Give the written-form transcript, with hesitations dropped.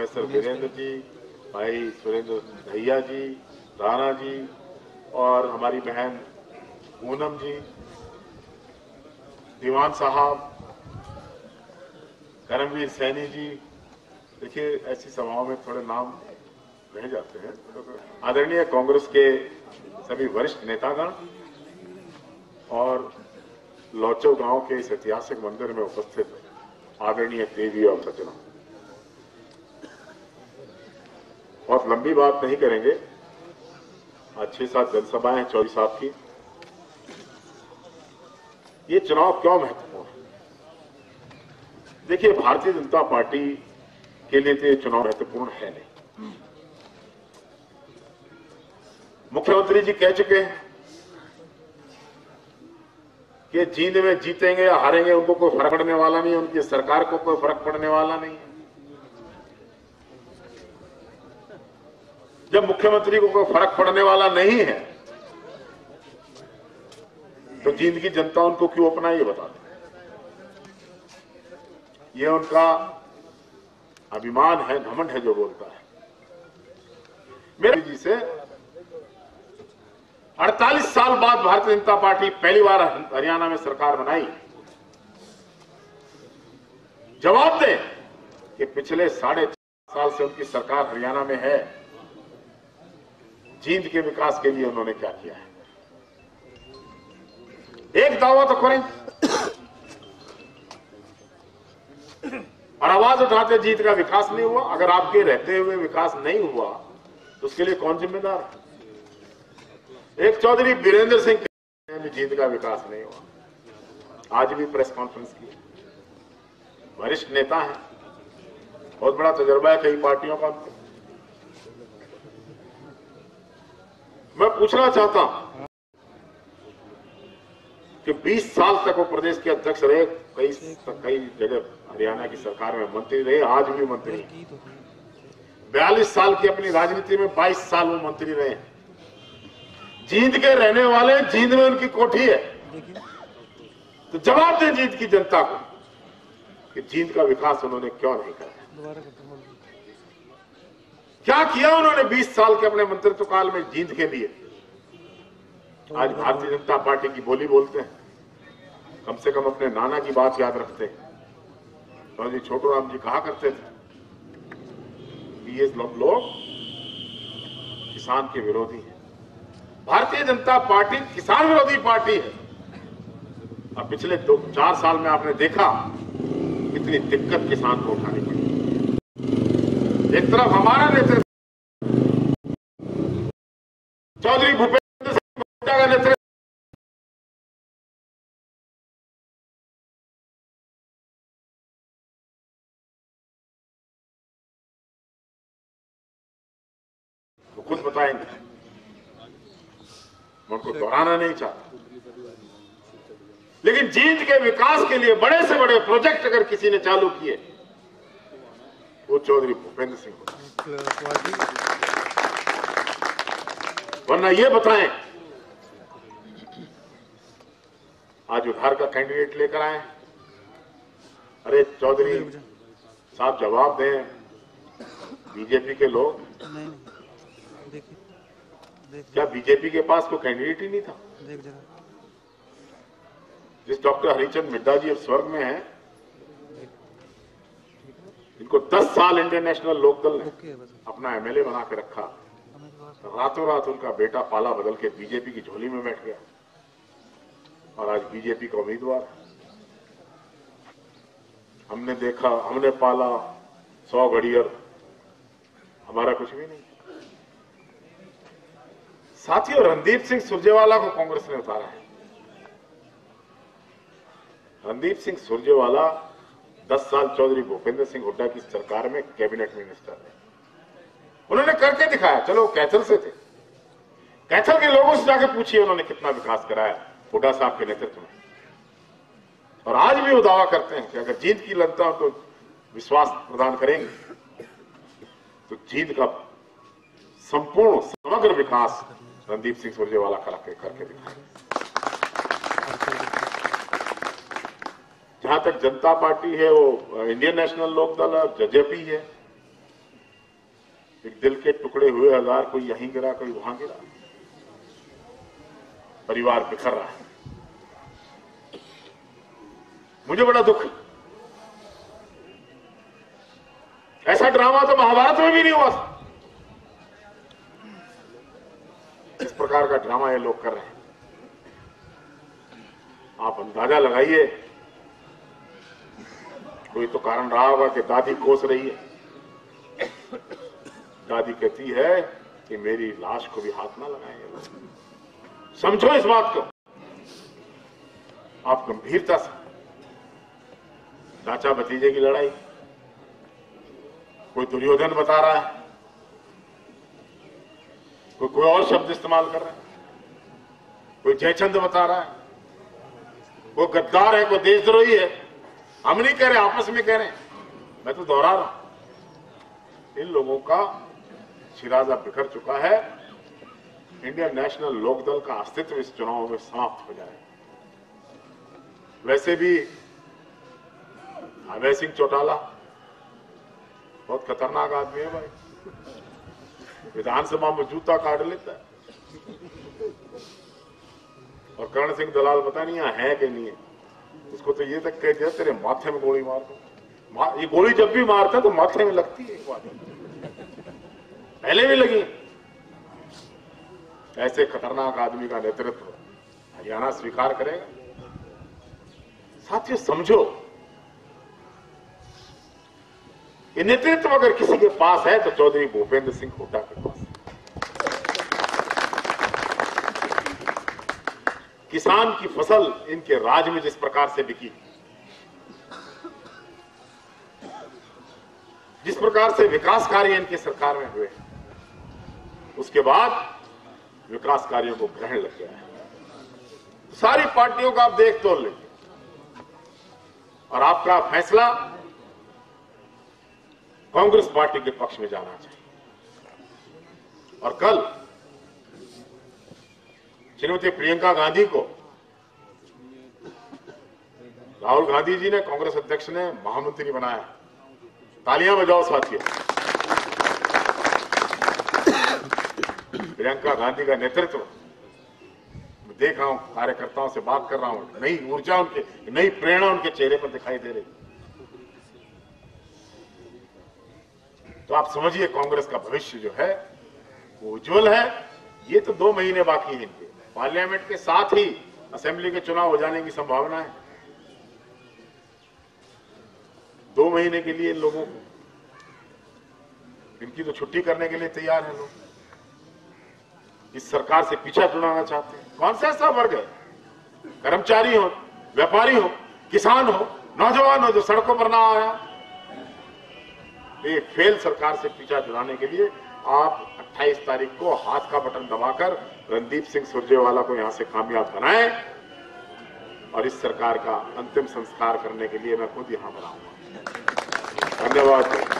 Professor Virendra ji, भाई सुरेंद्र भैया जी, राणा जी और हमारी बहन पूनम जी, दीवान साहब, करमवीर सैनी जी। देखिए, ऐसी सभाओं में थोड़े नाम रह जाते हैं। आदरणीय कांग्रेस के सभी वरिष्ठ नेतागण और लौचो गांव के इस ऐतिहासिक मंदिर में उपस्थित आदरणीय देवी और सज्जनों, बहुत लंबी बात नहीं करेंगे। आज 6-7 जनसभाएं हैं चौधरी साहब की। ये चुनाव क्यों महत्वपूर्ण है? देखिए, भारतीय जनता पार्टी के लिए तो ये चुनाव महत्वपूर्ण है नहीं। मुख्यमंत्री जी कह चुके हैं कि जींद में जीतेंगे या हारेंगे उनको कोई फर्क पड़ने वाला नहीं है, उनकी सरकार को कोई फर्क पड़ने वाला नहीं है। जब मुख्यमंत्री को कोई फर्क पड़ने वाला नहीं है तो जींद की जनता उनको क्यों अपना, ये बता दें। ये उनका अभिमान है, घमंड है जो बोलता है। मेरे जी से 48 साल बाद भारतीय जनता पार्टी पहली बार हरियाणा में सरकार बनाई। जवाब दें कि पिछले 4.5 साल से उनकी सरकार हरियाणा में है, जींद के विकास के लिए उन्होंने क्या किया है। एक दावा तो करें और आवाज उठाते जींद का विकास नहीं हुआ। अगर आपके रहते हुए विकास नहीं हुआ तो उसके लिए कौन जिम्मेदार है? एक चौधरी वीरेंद्र सिंह जींद का विकास नहीं हुआ। आज भी प्रेस कॉन्फ्रेंस की, वरिष्ठ नेता हैं, बहुत बड़ा तजुर्बा है कई पार्टियों का। मैं पूछना चाहता हूं कि 20 साल तक वो प्रदेश के अध्यक्ष रहे, कई जगह हरियाणा की सरकार में मंत्री रहे, आज भी मंत्री। 42 साल की अपनी राजनीति में 22 साल वो मंत्री रहे। जींद के रहने वाले, जींद में उनकी कोठी है। तो जवाब दें जींद की जनता को कि जींद का विकास उन्होंने क्यों नहीं करा, क्या किया उन्होंने 20 साल के अपने मंत्रित्व काल में जींद के लिए। आज भारतीय जनता पार्टी की बोली बोलते हैं, कम से कम अपने नाना की बात याद रखते हैं। तो जी छोटू राम जी कहा करते थे कि ये लोग किसान के विरोधी हैं। भारतीय जनता पार्टी किसान विरोधी पार्टी है। अब पिछले 4 साल में आपने देखा कितनी दिक्कत किसान को उठानी पड़ी। एक तरफ हमारा नेतृत्व, चौधरी भूपेंद्र सिंह हुड्डा का नेतृत्व, वो खुद बताएंगे, मैं उनको दोहराना नहीं चाहता। लेकिन जींद के विकास के लिए बड़े से बड़े प्रोजेक्ट अगर किसी ने चालू किए वो चौधरी भूपेंद्र सिंह हुड्डा। वरना ये बताएं, आज उधार का कैंडिडेट लेकर आए। अरे चौधरी साहब जवाब दें, बीजेपी के लोग, क्या बीजेपी के पास कोई कैंडिडेट ही नहीं था? जिस डॉक्टर हरिचंद मिड्डा जी अब स्वर्ग में हैं, इनको 10 साल इंडियन नेशनल लोकदल ने अपना एमएलए बना के रखा। रातों रात उनका बेटा पाला बदल के बीजेपी की झोली में बैठ गया और आज बीजेपी का उम्मीदवार। हमने देखा, हमने पाला 100 घड़ियर, हमारा कुछ भी नहीं। साथियों, रणदीप सिंह सुरजेवाला को कांग्रेस ने उतारा है। रणदीप सिंह सुरजेवाला 10 साल चौधरी भूपेंद्र सिंह हुड्डा की सरकार में कैबिनेट मिनिस्टर रहे। उन्होंने करके दिखाया। चलो कैथल से थे, कैथल के लोगों से जाके पूछिए उन्होंने कितना विकास कराया हुड्डा साहब के नेतृत्व में। और आज भी वो दावा करते हैं कि अगर जींद की जनता को विश्वास प्रदान करेंगे तो जींद का संपूर्ण समग्र विकास रणदीप सिंह सुरजेवाला करके दिखाएंगे। जहां तक जनता पार्टी है, वो इंडियन नेशनल लोकदल है, जेजेपी है, एक दिल के टुकड़े हुए हजार, कोई यहीं गिरा कोई वहां गिरा, परिवार बिखर रहा है। मुझे बड़ा दुख है। ऐसा ड्रामा तो महाभारत में भी नहीं हुआ था। इस प्रकार का ड्रामा ये लोग कर रहे हैं। आप अंदाजा लगाइए, कोई तो कारण रहा होगा कि दादी कोस रही है। दादी कहती है कि मेरी लाश को भी हाथ ना लगाएंगे। समझो इस बात को आप गंभीरता से। चाचा भतीजे की लड़ाई, कोई दुर्योधन बता रहा है, कोई और शब्द इस्तेमाल कर रहा है, कोई जयचंद बता रहा है, कोई गद्दार है, कोई देशद्रोही है। हम नहीं कह रहे, आपस में कह रहे हैं। मैं तो दोहरा रहा हूं, इन लोगों का शिराजा बिखर चुका है। इंडियन नेशनल लोकदल का अस्तित्व इस चुनाव में समाप्त हो जाएगा। वैसे भी अभय सिंह चौटाला बहुत खतरनाक आदमी है भाई, विधानसभा में जूता काट लेता है। और करण सिंह दलाल पता नहीं यहाँ है कि नहीं है, उसको तो ये तक कह दिया तेरे माथे में गोली मार दो। ये गोली जब भी मारता है तो माथे में लगती है, एक बात पहले भी लगी। ऐसे खतरनाक आदमी का नेतृत्व हरियाणा स्वीकार करेगा? साथियों समझो, ये नेतृत्व अगर किसी के पास है तो चौधरी भूपेंद्र सिंह हुड्डा के पास है। किसान की फसल इनके राज में जिस प्रकार से बिकी, जिस प्रकार से विकास कार्य इनकी सरकार में हुए, उसके बाद विकास कार्यों को ग्रहण लग गया है। सारी पार्टियों का आप देख तोल लीजिए और आपका फैसला कांग्रेस पार्टी के पक्ष में जाना चाहिए। और कल श्रीमती प्रियंका गांधी को राहुल गांधी जी ने, कांग्रेस अध्यक्ष ने महामंत्री बनाया। तालियां बजाओ साथियों। प्रियंका गांधी का नेतृत्व देख रहा हूं, कार्यकर्ताओं से बात कर रहा हूं, नई ऊर्जा उनके, नई प्रेरणा उनके चेहरे पर दिखाई दे रही। तो आप समझिए कांग्रेस का भविष्य जो है वो उज्जवल है। ये तो 2 महीने बाकी हैं इनके, पार्लियामेंट के साथ ही असेंबली के चुनाव हो जाने की संभावना है। 2 महीने के लिए इन लोगों को, इनकी तो छुट्टी करने के लिए तैयार है लोग। इस सरकार से पीछा छुड़ाना चाहते हैं। कौन सा ऐसा वर्ग है, कर्मचारी हो, व्यापारी हो, किसान हो, नौजवान हो, जो सड़कों पर ना आया? ये फेल सरकार से पीछा छुड़ाने के लिए आप 28 तारीख को हाथ का बटन दबाकर रणदीप सिंह सुरजेवाला को यहां से कामयाब बनाएं और इस सरकार का अंतिम संस्कार करने के लिए मैं खुद यहां पर आऊंगा। धन्यवाद।